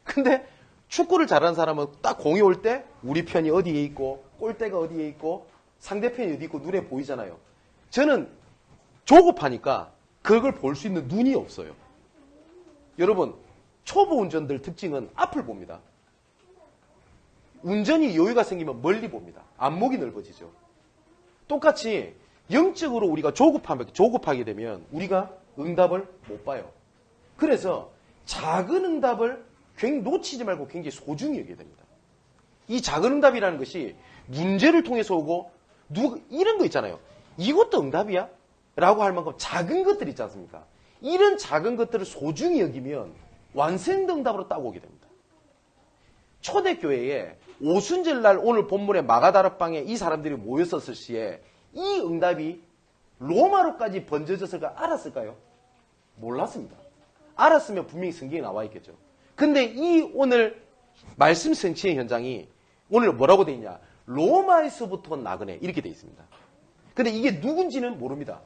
근데 축구를 잘하는 사람은 딱 공이 올 때 우리 편이 어디에 있고 골대가 어디에 있고 상대편이 어디 있고 눈에 보이잖아요. 저는 조급하니까 그걸 볼 수 있는 눈이 없어요. 여러분, 초보 운전들 특징은 앞을 봅니다. 운전이 여유가 생기면 멀리 봅니다. 안목이 넓어지죠. 똑같이 영적으로 우리가 조급하게 되면 우리가 응답을 못 봐요. 그래서 작은 응답을 놓치지 말고 굉장히 소중히 여겨야 됩니다. 이 작은 응답이라는 것이 문제를 통해서 오고 이런 거 있잖아요. 이것도 응답이야? 라고 할 만큼 작은 것들 있지 않습니까? 이런 작은 것들을 소중히 여기면 완성된 응답으로 딱 오게 됩니다. 초대교회에 오순절날 오늘 본문의 마가다락방에 이 사람들이 모였었을 시에 이 응답이 로마로까지 번져졌을까 알았을까요? 몰랐습니다. 알았으면 분명히 성경에 나와 있겠죠. 근데 이 오늘 말씀 성취의 현장이 오늘 뭐라고 돼 있냐? 로마에서부터 나그네 이렇게 돼 있습니다. 근데 이게 누군지는 모릅니다.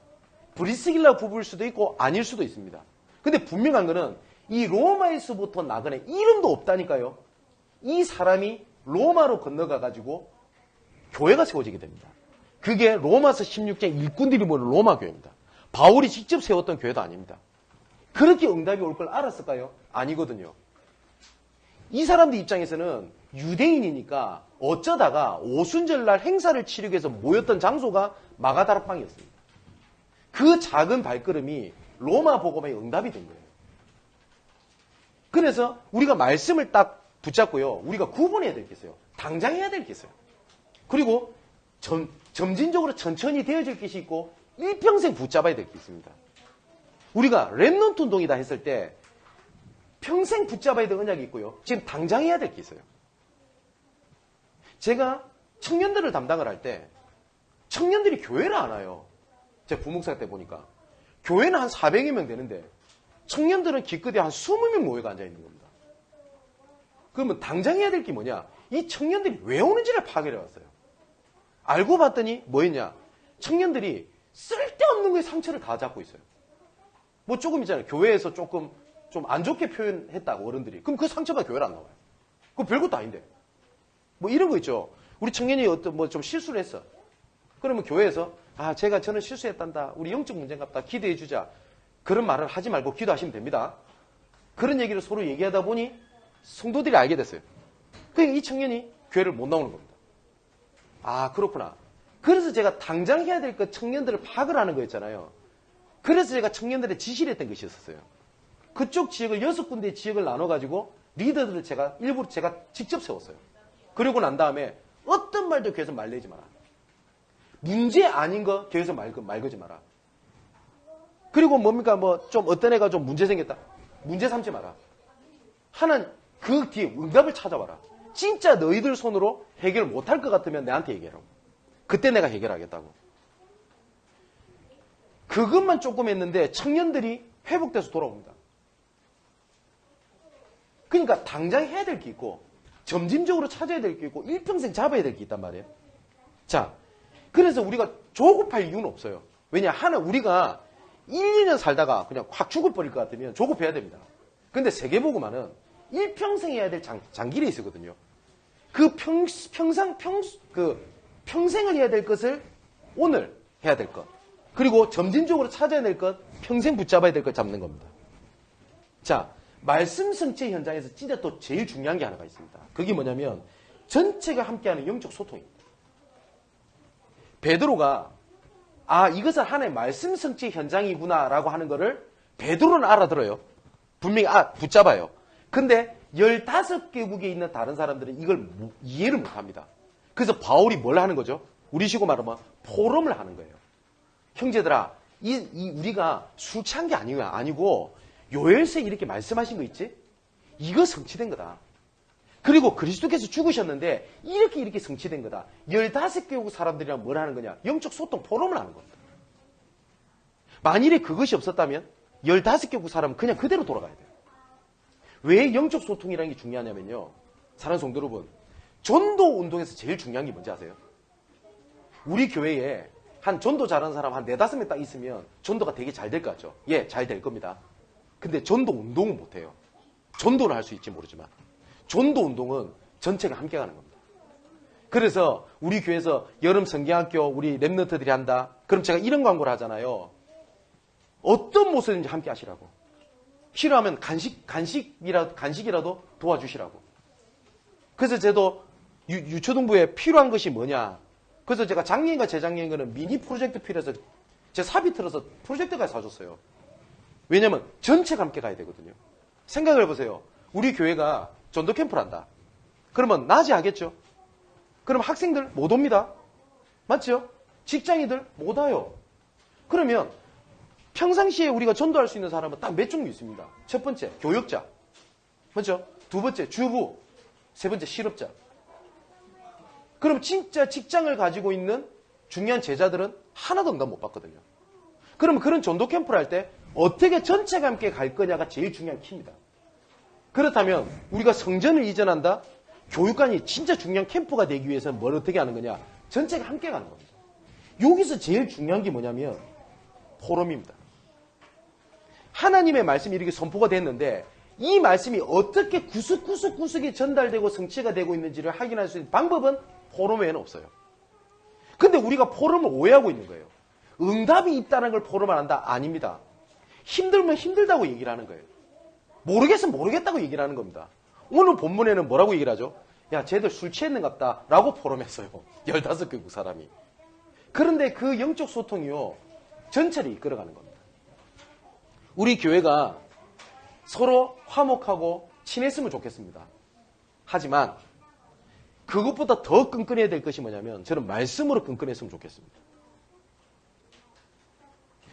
브리스길라 부부일 수도 있고 아닐 수도 있습니다. 근데 분명한 거는 이 로마에서부터 나그네 이름도 없다니까요. 이 사람이 로마로 건너가가지고 교회가 세워지게 됩니다. 그게 로마서 16장 일꾼들이 모이는 로마 교회입니다. 바울이 직접 세웠던 교회도 아닙니다. 그렇게 응답이 올 걸 알았을까요? 아니거든요. 이 사람들 입장에서는 유대인이니까 어쩌다가 오순절날 행사를 치르기 위해서 모였던 장소가 마가다락방이었습니다. 그 작은 발걸음이 로마 복음의 응답이 된 거예요. 그래서 우리가 말씀을 딱 붙잡고요. 우리가 구분해야 될 게 있어요. 당장 해야 될 게 있어요. 그리고 점진적으로 천천히 되어질 것이 있고 일평생 붙잡아야 될 게 있습니다. 우리가 렘넌트 운동이다 했을 때 평생 붙잡아야 될 언약이 있고요. 지금 당장 해야 될 게 있어요. 제가 청년들을 담당을 할 때 청년들이 교회를 안 와요. 제가 부목사 때 보니까 교회는 한 400여 명 되는데 청년들은 기껏해 한 20명 모여가 앉아있는 겁니다. 그러면 당장 해야 될 게 뭐냐? 이 청년들이 왜 오는지를 파악해 왔어요. 알고 봤더니 뭐였냐? 청년들이 쓸데없는 거에 상처를 다 잡고 있어요. 뭐 조금 있잖아요. 교회에서 조금 좀 안 좋게 표현했다고 어른들이. 그럼 그 상처가 교회로 안 나와요. 그거 별것도 아닌데. 뭐 이런 거 있죠. 우리 청년이 어떤 뭐 좀 실수를 했어. 그러면 교회에서 저는 실수했단다. 우리 영적 문제인가 보다. 기도해 주자. 그런 말을 하지 말고 기도하시면 됩니다. 그런 얘기를 서로 얘기하다 보니 성도들이 알게 됐어요. 그러니까 이 청년이 교회를 못 나오는 겁니다. 그렇구나. 그래서 제가 당장 해야 될 것 청년들을 파악을 하는 거였잖아요. 그래서 제가 청년들의 지시를 했던 것이 있었어요. 그쪽 지역을 6군데의 지역을 나눠가지고 리더들을 일부러 제가 직접 세웠어요. 그러고 난 다음에 어떤 말도 교회에서 말리지 마라. 문제 아닌 거 교회에서 말 걸지 마라. 그리고 뭡니까? 좀 어떤 애가 좀 문제 생겼다. 문제 삼지 마라. 하나는 그 뒤에 응답을 찾아와라. 진짜 너희들 손으로 해결 못할 것 같으면 내한테 얘기해라. 그때 내가 해결하겠다고. 그것만 조금 했는데 청년들이 회복돼서 돌아옵니다. 그러니까 당장 해야 될 게 있고 점진적으로 찾아야 될 게 있고 일평생 잡아야 될 게 있단 말이에요. 자, 그래서 우리가 조급할 이유는 없어요. 왜냐? 우리가 1, 2년 살다가 그냥 확 죽어버릴 것 같으면 조급해야 됩니다. 근데 세계복음화는 일평생 해야 될 장길에 있거든요. 그 평생을 해야 될 것을 오늘 해야 될 것. 그리고 점진적으로 찾아야 될 것, 평생 붙잡아야 될 것 잡는 겁니다. 자, 말씀 성취 현장에서 진짜 또 제일 중요한 게 하나가 있습니다. 그게 뭐냐면 전체가 함께하는 영적 소통입니다. 베드로가 이것은 하나의 말씀 성취 현장이구나라고 하는 거를 베드로는 알아들어요. 분명히 붙잡아요. 근데 15개국에 있는 다른 사람들은 이걸 이해를 못합니다. 그래서 바울이 뭘 하는 거죠? 우리식으로 말하면 포럼을 하는 거예요. 형제들아, 우리가 술 취한 게 아니고 요엘서에 이렇게 말씀하신 거 있지? 이거 성취된 거다. 그리고 그리스도께서 죽으셨는데 이렇게 성취된 거다. 15개국 사람들이랑 뭘 하는 거냐? 영적 소통 포럼을 하는 겁니다. 만일에 그것이 없었다면 15개국 사람은 그냥 그대로 돌아가야 돼요. 왜 영적 소통이라는 게 중요하냐면요. 사랑하는 성도 여러분, 전도 운동에서 제일 중요한 게 뭔지 아세요? 우리 교회에 한 전도 잘하는 사람 한 4-5명 딱 있으면 전도가 되게 잘 될 것 같죠? 예, 잘 될 겁니다. 근데 전도 운동은 못해요. 전도는 할 수 있지 모르지만 전도 운동은 전체가 함께 가는 겁니다. 그래서 우리 교회에서 여름 성경학교 우리 랩런트들이 한다. 그럼 제가 이런 광고를 하잖아요. 어떤 모습인지 함께 하시라고. 필요하면 간식이라도 도와주시라고. 그래서 저도 유초등부에 필요한 것이 뭐냐. 그래서 제가 작년인가 재작년인가는 미니 프로젝트 필요해서 제 사비 틀어서 프로젝트까지 사줬어요. 왜냐면 전체가 함께 가야 되거든요. 생각을 해보세요. 우리 교회가 전도 캠프를 한다. 그러면 낮에 하겠죠? 그럼 학생들 못 옵니다. 맞죠? 직장인들 못 와요. 그러면 평상시에 우리가 전도할 수 있는 사람은 딱 몇 종류 있습니다. 첫 번째, 교역자. 맞죠? 두 번째, 주부. 세 번째, 실업자. 그럼 진짜 직장을 가지고 있는 중요한 제자들은 하나도 응답 못 받거든요. 그러면 그런 전도 캠프를 할 때 어떻게 전체가 함께 갈 거냐가 제일 중요한 키입니다. 그렇다면 우리가 성전을 이전한다? 교육관이 진짜 중요한 캠프가 되기 위해서는 뭘 어떻게 하는 거냐? 전체가 함께 가는 겁니다. 여기서 제일 중요한 게 뭐냐면 포럼입니다. 하나님의 말씀이 이렇게 선포가 됐는데 이 말씀이 어떻게 구석구석에 전달되고 성취가 되고 있는지를 확인할 수 있는 방법은 포럼 외에는 없어요. 근데 우리가 포럼을 오해하고 있는 거예요. 응답이 있다는 걸 포럼을 한다? 아닙니다. 힘들면 힘들다고 얘기를 하는 거예요. 모르겠으면 모르겠다고 얘기를 하는 겁니다. 오늘 본문에는 뭐라고 얘기를 하죠? 야, 쟤들 술 취했는갑다 라고 포럼했어요. 15개국 사람이. 그런데 그 영적 소통이요, 전체를 이끌어가는 겁니다. 우리 교회가 서로 화목하고 친했으면 좋겠습니다. 하지만 그것보다 더 끈끈해야 될 것이 뭐냐면 저는 말씀으로 끈끈했으면 좋겠습니다.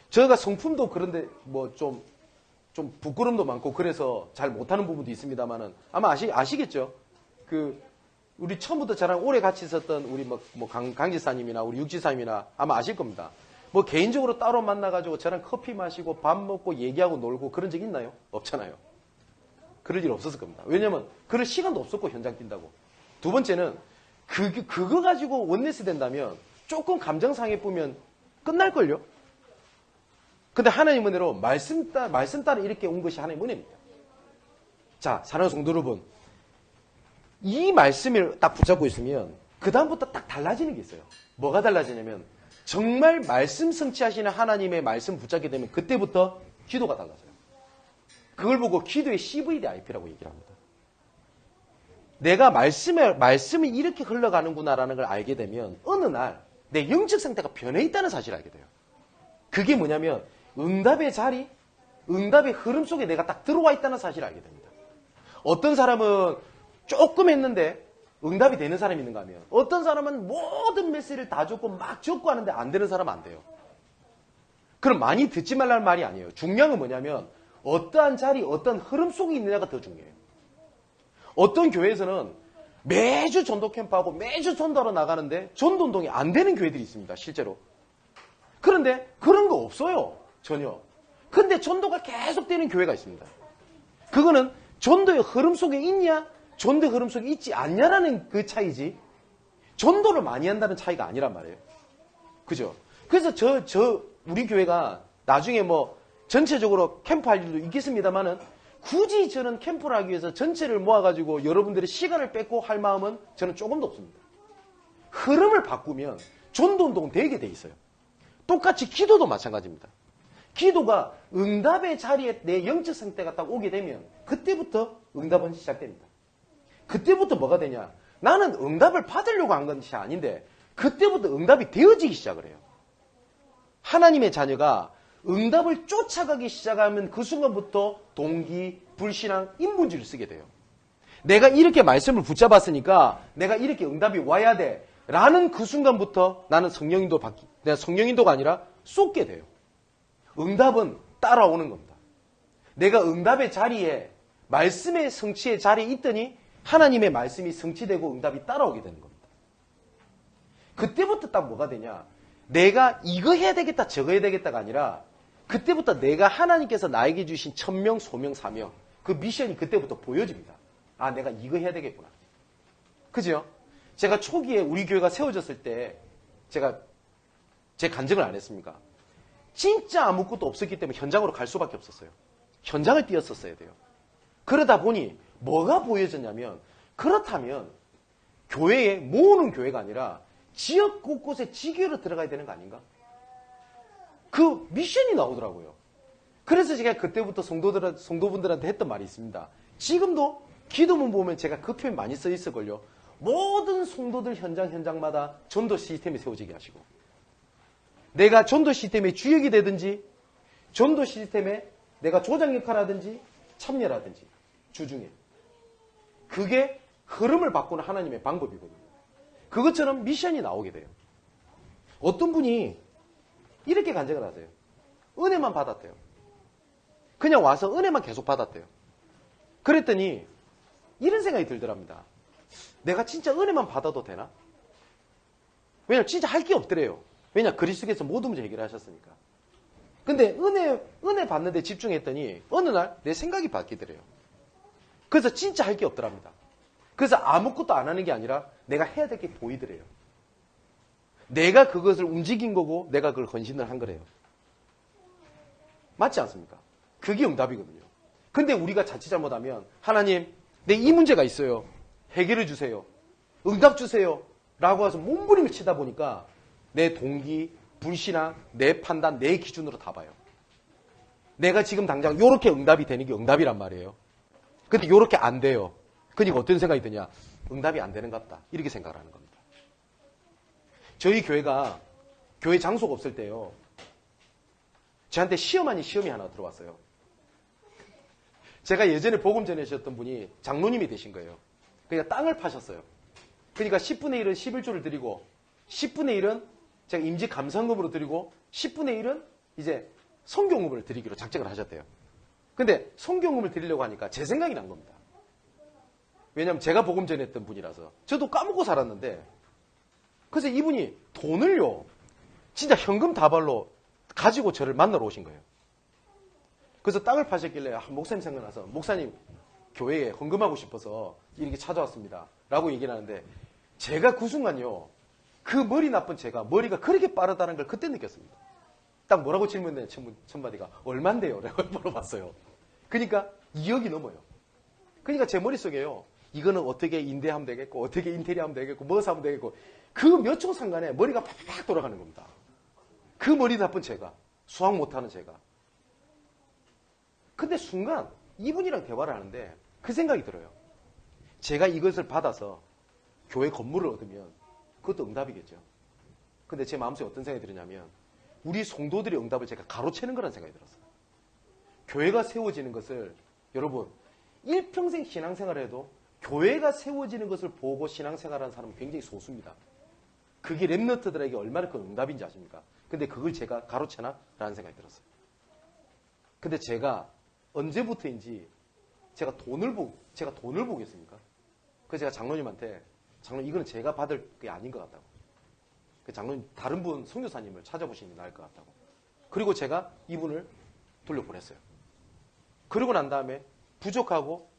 저희가 성품도 그런데 뭐 좀 부끄럼도 많고 그래서 잘 못하는 부분도 있습니다만은 아마 아시겠죠? 우리 처음부터 저랑 오래 같이 있었던 우리 강지사님이나 우리 육지사님이나 아마 아실 겁니다. 뭐 개인적으로 따로 만나가지고 저랑 커피 마시고 밥 먹고 얘기하고 놀고 그런 적 있나요? 없잖아요. 그럴 일 없었을 겁니다. 왜냐면 그럴 시간도 없었고 현장 뛴다고. 두 번째는 그거 가지고 원네스 된다면 조금 감정 상해 보면 끝날걸요? 근데 하나님 은혜로 말씀 따라 이렇게 온 것이 하나님 은혜입니다. 자, 사랑하는 성도 여러분, 이 말씀을 딱 붙잡고 있으면 그 다음부터 딱 달라지는 게 있어요. 뭐가 달라지냐면 정말 말씀 성취하시는 하나님의 말씀 붙잡게 되면 그때부터 기도가 달라져요. 그걸 보고 기도의 CVDIP라고 얘기를 합니다. 내가 말씀이 이렇게 흘러가는구나라는 걸 알게 되면 어느 날 내 영적 상태가 변해 있다는 사실을 알게 돼요. 그게 뭐냐면 응답의 자리, 응답의 흐름 속에 내가 딱 들어와 있다는 사실을 알게 됩니다. 어떤 사람은 조금 했는데 응답이 되는 사람이 있는가 하면 어떤 사람은 모든 메시지를 다 줬고 막 적고 하는데 안 되는 사람은 안 돼요. 그럼 많이 듣지 말라는 말이 아니에요. 중요한 건 뭐냐면 어떠한 자리, 어떤 흐름 속에 있느냐가 더 중요해요. 어떤 교회에서는 매주 전도 캠프하고 매주 전도하러 나가는데 전도 운동이 안 되는 교회들이 있습니다. 실제로. 그런데 그런 거 없어요. 전혀. 근데 전도가 계속 되는 교회가 있습니다. 그거는 전도의 흐름 속에 있냐, 전도의 흐름 속에 있지 않냐라는 그 차이지 전도를 많이 한다는 차이가 아니란 말이에요. 그죠? 그래서 우리 교회가 나중에 뭐 전체적으로 캠프 할 일도 있겠습니다만은 굳이 저는 캠프를 하기 위해서 전체를 모아가지고 여러분들의 시간을 뺏고 할 마음은 저는 조금도 없습니다. 흐름을 바꾸면 전도운동은 되게 돼 있어요. 똑같이 기도도 마찬가지입니다. 기도가 응답의 자리에 내 영적 상태가 딱 오게 되면 그때부터 응답은 시작됩니다. 그때부터 뭐가 되냐? 나는 응답을 받으려고 한 것이 아닌데 그때부터 응답이 되어지기 시작을 해요. 하나님의 자녀가 응답을 쫓아가기 시작하면 그 순간부터 동기, 불신앙, 인본주의를 쓰게 돼요. 내가 이렇게 말씀을 붙잡았으니까 내가 이렇게 응답이 와야 돼 라는 그 순간부터 나는 내가 성령인도가 아니라 쏟게 돼요. 응답은 따라오는 겁니다. 내가 응답의 자리에 말씀의 성취의 자리에 있더니 하나님의 말씀이 성취되고 응답이 따라오게 되는 겁니다. 그때부터 딱 뭐가 되냐? 내가 이거 해야 되겠다 저거 해야 되겠다가 아니라 그때부터 내가 하나님께서 나에게 주신 천명, 소명, 사명 그 미션이 그때부터 보여집니다. 아, 내가 이거 해야 되겠구나. 그죠? 제가 초기에 우리 교회가 세워졌을 때 제가 제 간증을 안 했습니까? 진짜 아무것도 없었기 때문에 현장으로 갈 수밖에 없었어요. 현장을 뛰었었어야 돼요. 그러다 보니 뭐가 보여졌냐면 그렇다면 교회에 모으는 교회가 아니라 지역 곳곳에 지교로 들어가야 되는 거 아닌가? 그 미션이 나오더라고요. 그래서 제가 그때부터 성도분들한테 했던 말이 있습니다. 지금도 기도문 보면 제가 그 표현 많이 써 있을걸요. 모든 성도들 현장마다 전도 시스템이 세워지게 하시고 내가 전도 시스템의 주역이 되든지 전도 시스템에 내가 조장 역할을 하든지 참여라든지 주중에 그게 흐름을 바꾸는 하나님의 방법이거든요. 그것처럼 미션이 나오게 돼요. 어떤 분이 이렇게 간증을 하세요. 은혜만 받았대요. 그냥 와서 은혜만 계속 받았대요. 그랬더니 이런 생각이 들더랍니다. 내가 진짜 은혜만 받아도 되나? 왜냐면 진짜 할 게 없더래요. 왜냐 그리스도께서 모든 문제 해결하셨으니까. 근데 은혜 받는 데 집중했더니 어느 날 내 생각이 바뀌더래요. 그래서 진짜 할 게 없더랍니다. 그래서 아무것도 안 하는 게 아니라 내가 해야 될 게 보이더래요. 내가 그것을 움직인 거고 내가 그걸 헌신을 한 거래요. 맞지 않습니까? 그게 응답이거든요. 근데 우리가 자칫 잘못하면 하나님 내 이 문제가 있어요. 해결해 주세요. 응답 주세요. 라고 해서 몸부림을 치다 보니까 내 동기, 불신앙, 내 판단, 내 기준으로 다 봐요. 내가 지금 당장 요렇게 응답이 되는 게 응답이란 말이에요. 근데 요렇게 안 돼요. 그러니까 어떤 생각이 드냐? 응답이 안 되는 것 같다. 이렇게 생각을 하는 겁니다. 저희 교회가 교회 장소가 없을 때요. 저한테 시험이 하나 들어왔어요. 제가 예전에 복음 전해주셨던 분이 장로님이 되신 거예요. 그러니까 땅을 파셨어요. 그러니까 10분의 1은 11조를 드리고 10분의 1은 제가 임직 감사금으로 드리고 10분의 1은 이제 성경금을 드리기로 작정을 하셨대요. 근데 성경금을 드리려고 하니까 제 생각이 난 겁니다. 왜냐하면 제가 복음 전했던 분이라서 저도 까먹고 살았는데 그래서 이분이 돈을요 진짜 현금 다발로 가지고 저를 만나러 오신 거예요. 그래서 땅을 파셨길래 목사님 생각나서 목사님 교회에 헌금하고 싶어서 이렇게 찾아왔습니다 라고 얘기를 하는데 제가 그 순간요 그 머리 나쁜 제가 머리가 그렇게 빠르다는 걸 그때 느꼈습니다. 딱 뭐라고 질문했냐, 천마디가. 얼만데요? 라고 물어봤어요. 그러니까 2억이 넘어요. 그러니까 제 머릿속에요. 이거는 어떻게 임대하면 되겠고, 어떻게 인테리어하면 되겠고, 뭐 사면 되겠고, 그 몇 초 상간에 머리가 팍팍 돌아가는 겁니다. 그 머리 나쁜 제가, 수학 못하는 제가. 근데 순간 이분이랑 대화를 하는데 그 생각이 들어요. 제가 이것을 받아서 교회 건물을 얻으면 그것도 응답이겠죠. 근데 제 마음속에 어떤 생각이 들었냐면 우리 성도들의 응답을 제가 가로채는 거라는 생각이 들었어요. 교회가 세워지는 것을 여러분 일평생 신앙생활을 해도 교회가 세워지는 것을 보고 신앙생활하는 사람은 굉장히 소수입니다. 그게 랩너트들에게 얼마나 큰 응답인지 아십니까? 근데 그걸 제가 가로채나? 라는 생각이 들었어요. 근데 제가 언제부터인지 제가 돈을 보겠습니까? 그래서 제가 장로님한테 장로님 이거는 제가 받을 게 아닌 것 같다고. 그 장로님 다른 분 선교사님을 찾아보시는 게 나을 것 같다고. 그리고 제가 이분을 돌려보냈어요. 그러고 난 다음에 부족하고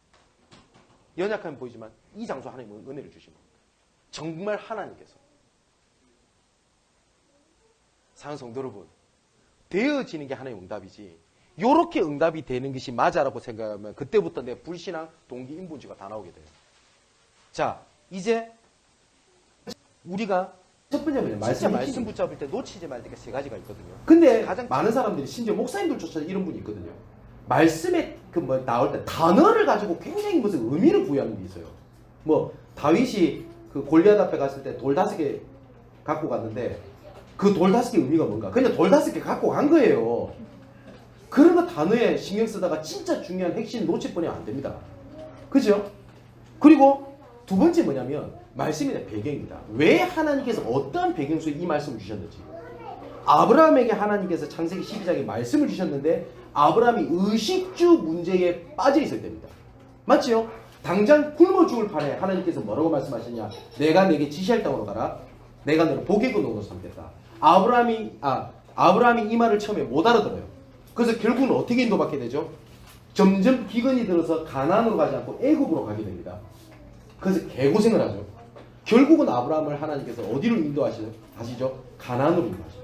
연약함이 보이지만 이 장소 하나님은 은혜를 주신 겁니다. 정말 하나님께서. 사랑하는 성도 여러분, 되어지는 게 하나님의 응답이지 요렇게 응답이 되는 것이 맞아라고 생각하면 그때부터 내 불신앙, 동기, 인본주의가 다 나오게 돼요. 자, 이제 우리가 첫 번째 뭐냐, 말씀 붙잡을 때 놓치지 말 때가 세 가지가 있거든요. 근데 가장 많은 사람들이 심지어 목사님들조차 이런 분이 있거든요. 말씀에 나올 때 단어를 가지고 굉장히 무슨 의미를 부여하는 게 있어요. 뭐 다윗이 그 골리앗 앞에 갔을 때 돌 5개 갖고 갔는데 그 돌 5개 의미가 뭔가? 그냥 돌 5개 갖고 간 거예요. 그런 거 단어에 신경 쓰다가 진짜 중요한 핵심 놓칠 뻔하면 안 됩니다. 그죠? 그리고 두 번째 뭐냐면 말씀의 배경입니다. 왜 하나님께서 어떠한 배경 속에 이 말씀을 주셨는지. 아브라함에게 하나님께서 창세기 12장에 말씀을 주셨는데 아브라함이 의식주 문제에 빠져 있어야 됩니다. 맞죠? 당장 굶어 죽을 판에 하나님께서 뭐라고 말씀하셨냐? 내가 내게 지시할 땅으로 가라. 내가 너를 복의 근원으로 삼겠다. 아브라함이 이 말을 처음에 못 알아들어요. 그래서 결국은 어떻게 인도받게 되죠? 점점 기근이 들어서 가나안으로 가지 않고 애굽으로 가게 됩니다. 그래서 개고생을 하죠. 결국은 아브라함을 하나님께서 어디로 인도하시죠? 가나안으로 인도하시죠.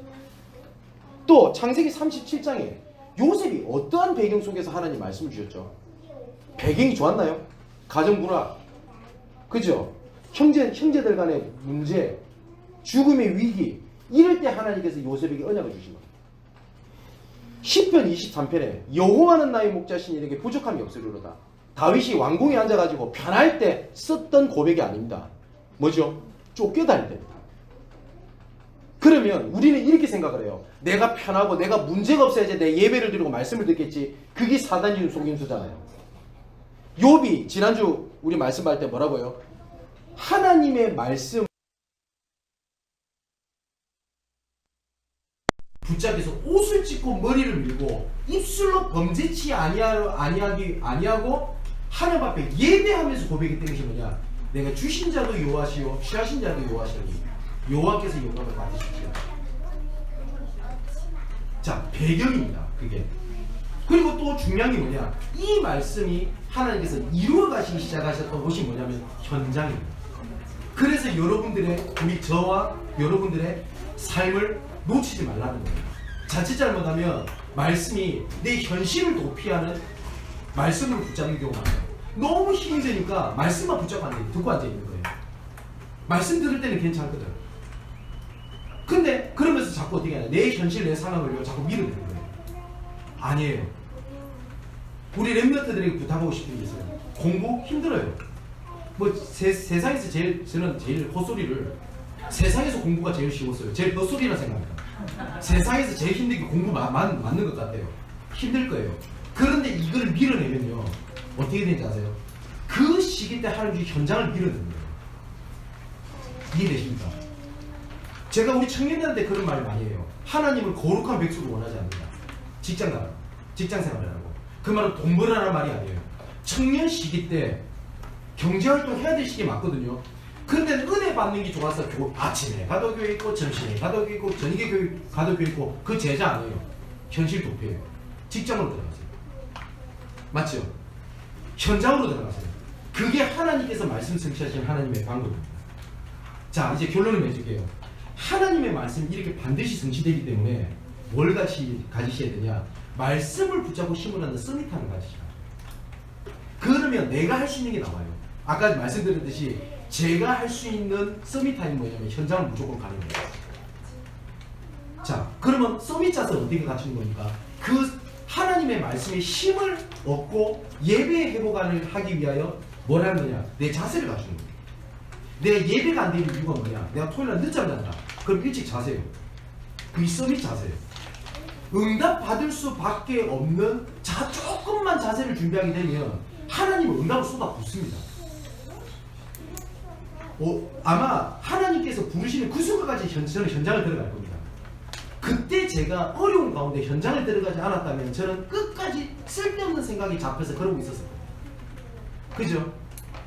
또 창세기 37장에 요셉이 어떠한 배경 속에서 하나님 말씀을 주셨죠? 배경이 좋았나요? 가정 불화, 그죠? 형제들 간의 문제, 죽음의 위기, 이럴 때 하나님께서 요셉에게 언약을 주신 겁니다. 10편 23편에 여호와는 나의 목자신 이에게 부족함이 없으리로다. 다윗이 왕궁에 앉아가지고 편할 때 썼던 고백이 아닙니다. 뭐죠? 쫓겨다닐 때입니다. 그러면 우리는 이렇게 생각을 해요. 내가 편하고 내가 문제가 없어야지 내 예배를 드리고 말씀을 듣겠지. 그게 사단이 준 속임수잖아요. 욥이 지난주 우리 말씀할 때 뭐라고요? 하나님의 말씀 붙잡혀서 옷을 찢고 머리를 밀고 입술로 범죄치 아니하고 하나님 앞에 예배하면서 고백했던 것이 뭐냐? 내가 주신 자도 여호와시요 취하신 자도 여호와시니 여호와께서 영광을 받으십시오. 자, 배경입니다. 그게. 그리고 또 중요한 게 뭐냐? 이 말씀이 하나님께서 이루어 가시기 시작하셨던 곳이 뭐냐면 현장입니다. 그래서 저와 여러분들의 삶을 놓치지 말라는 거예요. 자칫 잘못하면 말씀이 내 현실을 도피하는 말씀을 붙잡는 경우가 많아요. 너무 힘이 드니까 말씀만 붙잡고 듣고 앉아있는 거예요. 말씀 들을 때는 괜찮거든. 근데 그러면서 자꾸 어떻게 하냐, 내 현실, 내 상황을 자꾸 밀어내는 거예요. 아니에요. 우리 랩런트들에게 부탁하고 싶은 게 있어요. 공부 힘들어요. 뭐 세상에서 저는 제일 헛소리를, 세상에서 공부가 제일 쉬웠어요. 제일 헛소리라 생각합니다. 세상에서 제일 힘든 게 공부 맞는 것 같아요. 힘들 거예요. 그런데 이걸 밀어내면요, 어떻게 되는지 아세요? 그 시기 때 하나님이 현장을 밀어내는 거예요. 이해되십니까? 제가 우리 청년들한테 그런 말을 많이 해요. 하나님을 거룩한 백수로 원하지 않는다. 직장 생활을 하고. 그 말은 돈 벌으라는 말이 아니에요. 청년 시기 때 경제활동 해야 될 시기 맞거든요. 근데 은혜 받는 게 좋아서 아침에 가도 교회 있고 점심에 가도 교회 있고 저녁에 가도 교회 있고 그 제자 아니에요. 현실 도피예요. 직장으로 들어가세요. 맞죠? 현장으로 들어가세요. 그게 하나님께서 말씀 성취하신 하나님의 방법입니다. 자, 이제 결론을 맺을게요. 하나님의 말씀이 이렇게 반드시 성취되기 때문에 뭘 가지셔야 되냐? 말씀을 붙잡고 힘을 얻는 서밋함을 가지시라. 그러면 내가 할 수 있는 게 나와요. 아까 말씀드렸듯이 제가 할 수 있는 서밋타임이 뭐냐면 현장을 무조건 가는 거예요. 자, 그러면 서밋 자세 어떻게 갖추는 겁니까? 그 하나님의 말씀에 힘을 얻고 예배 회복을 하기 위하여 뭘 하는 거냐? 내 자세를 갖추는 거예요. 내가 예배가 안 되는 이유가 뭐냐? 내가 토요일날 늦잠 잔다. 그럼 일찍 자세요. 그게 서밋 자세예요. 응답 받을 수밖에 없는 조금만 자세를 준비하게 되면 하나님은 응답을 쏟아붓습니다. 아마 하나님께서 부르시는 그 순간까지 저는 현장을 들어갈 겁니다. 그때 제가 어려운 가운데 현장을 들어가지 않았다면 저는 끝까지 쓸데없는 생각이 잡혀서 그러고 있었을 거예요. 그죠?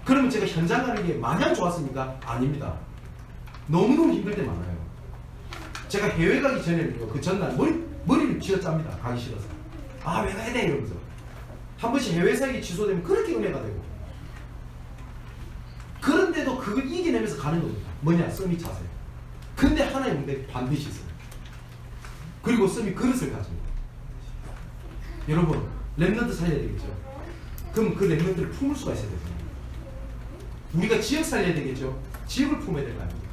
그러면 제가 현장 가는 게 마냥 좋았습니까? 아닙니다. 너무너무 힘들 때 많아요. 제가 해외 가기 전에는요, 그 전날 머리를 쥐어짭니다. 가기 싫어서. 아, 왜 가야 돼? 이러면서. 한 번씩 해외 사역이 취소되면 그렇게 은혜가 되고. 그런데도 그걸 이겨내면서 가는 겁니다. 뭐냐? 서밋 자세. 근데 하나의 문제 반드시 있어요. 그리고 서밋 그릇을 가집니다. 여러분, 랩런트 살려야 되겠죠? 그럼 그 랩런트를 품을 수가 있어야 됩니다. 우리가 지역 살려야 되겠죠? 지역을 품어야 될 거 아닙니까?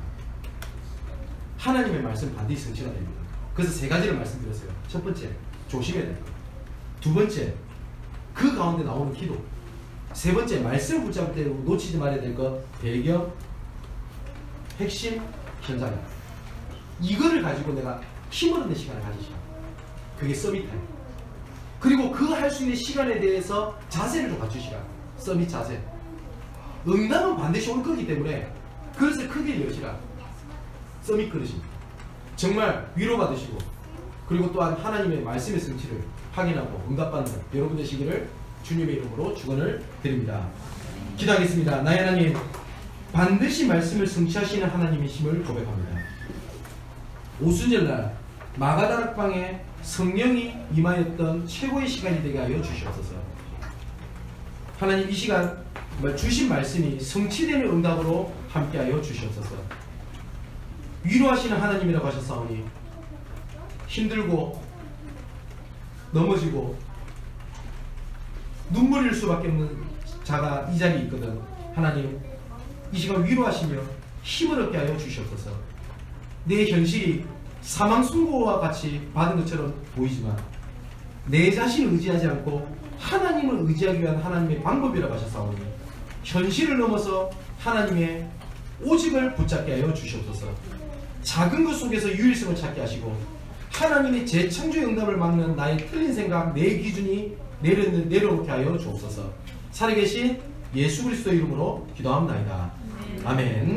하나님의 말씀 반드시 성취가 됩니다. 그래서 세 가지를 말씀드렸어요. 첫 번째, 조심해야 될 것. 두 번째, 그 가운데 나오는 기도. 세 번째, 말씀을 붙잡을 때 놓치지 말아야 될 것, 배경, 핵심, 현장. 이거를 가지고 내가 힘을 얻는 시간을 가지시라. 그게 서밋타임. 그리고 그 할 수 있는 시간에 대해서 자세를 좀 갖추시라. 서밋 자세. 응답은 반드시 올 거기 때문에 그릇을 크게 여시라. 서밋 그릇입니다. 정말 위로받으시고, 그리고 또한 하나님의 말씀의 성취를 확인하고 응답받는 여러분 되시기를 주님의 이름으로 축원을 드립니다. 기도하겠습니다. 나의 하나님, 반드시 말씀을 성취하시는 하나님이심을 고백합니다. 오순절날 마가다락방에 성령이 임하였던 최고의 시간이 되게 하여 주시옵소서. 하나님, 이 시간 주신 말씀이 성취되는 응답으로 함께하여 주시옵소서. 위로하시는 하나님이라고 하셨사오니 힘들고 넘어지고 눈물 흘릴 수밖에 없는 자가 이 자리에 있거든. 하나님, 이 시간 위로하시며 힘을 얻게 하여 주시옵소서. 내 현실이 사망 순고와 같이 받은 것처럼 보이지만 내 자신을 의지하지 않고 하나님을 의지하기 위한 하나님의 방법이라고 하셨사오니 현실을 넘어서 하나님의 오직을 붙잡게 하여 주시옵소서. 작은 것 속에서 유일성을 찾게 하시고 하나님의 재창조의 응답을 막는 나의 틀린 생각, 내 기준이 내려놓게 하여 주옵소서. 살아계신 예수 그리스도 이름으로 기도합니다. 아멘.